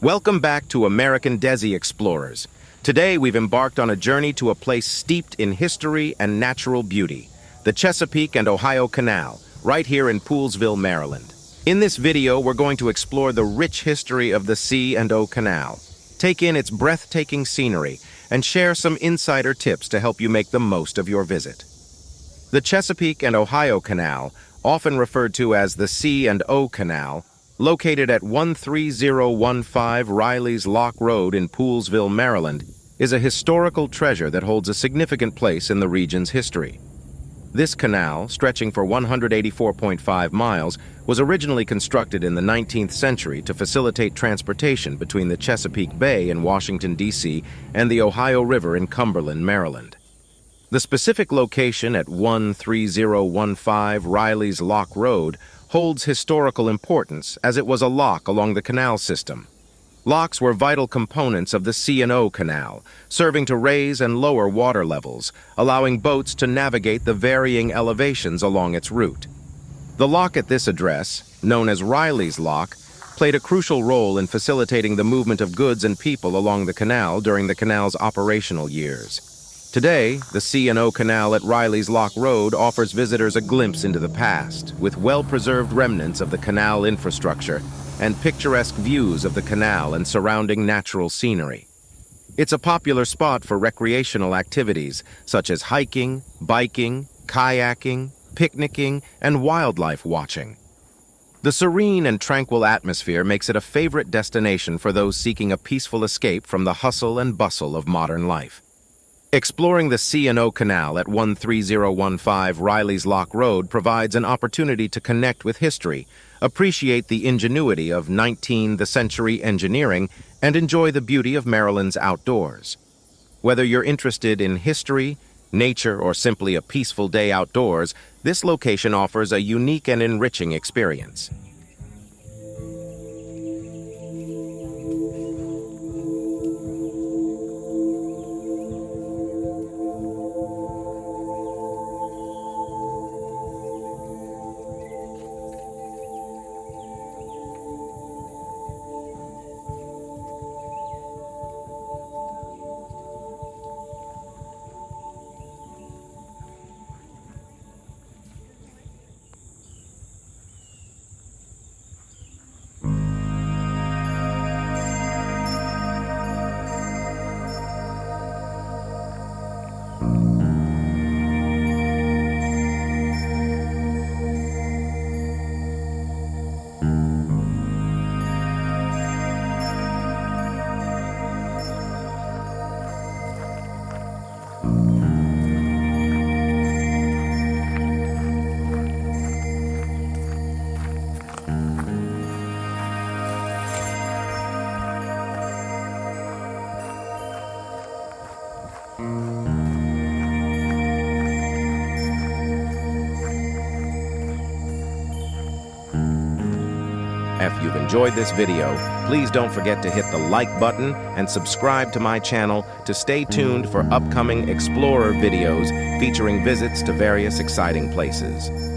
Welcome back to American Desi Explorers. Today we've embarked on a journey to a place steeped in history and natural beauty, the Chesapeake and Ohio Canal, right here in Poolesville, Maryland. In this video, we're going to explore the rich history of the C and O Canal, take in its breathtaking scenery, and share some insider tips to help you make the most of your visit. The Chesapeake and Ohio Canal, often referred to as the C and O Canal, located at 13015 Riley's Lock Road in Poolesville, Maryland, is a historical treasure that holds a significant place in the region's history. This canal, stretching for 184.5 miles, was originally constructed in the 19th century to facilitate transportation between the Chesapeake Bay in Washington, D.C. and the Ohio River in Cumberland, Maryland. The specific location at 13015 Riley's Lock Road holds historical importance as it was a lock along the canal system. Locks were vital components of the C and O Canal, serving to raise and lower water levels, allowing boats to navigate the varying elevations along its route. The lock at this address, known as Riley's Lock, played a crucial role in facilitating the movement of goods and people along the canal during the canal's operational years. Today, the C and O Canal at Riley's Lock Road offers visitors a glimpse into the past, with well-preserved remnants of the canal infrastructure and picturesque views of the canal and surrounding natural scenery. It's a popular spot for recreational activities such as hiking, biking, kayaking, picnicking, and wildlife watching. The serene and tranquil atmosphere makes it a favorite destination for those seeking a peaceful escape from the hustle and bustle of modern life. Exploring the C and O Canal at 13015 Riley's Lock Road provides an opportunity to connect with history, appreciate the ingenuity of 19th century engineering, and enjoy the beauty of Maryland's outdoors. Whether you're interested in history, nature, or simply a peaceful day outdoors, this location offers a unique and enriching experience. If you've enjoyed this video, please don't forget to hit the like button and subscribe to my channel to stay tuned for upcoming Explorer videos featuring visits to various exciting places.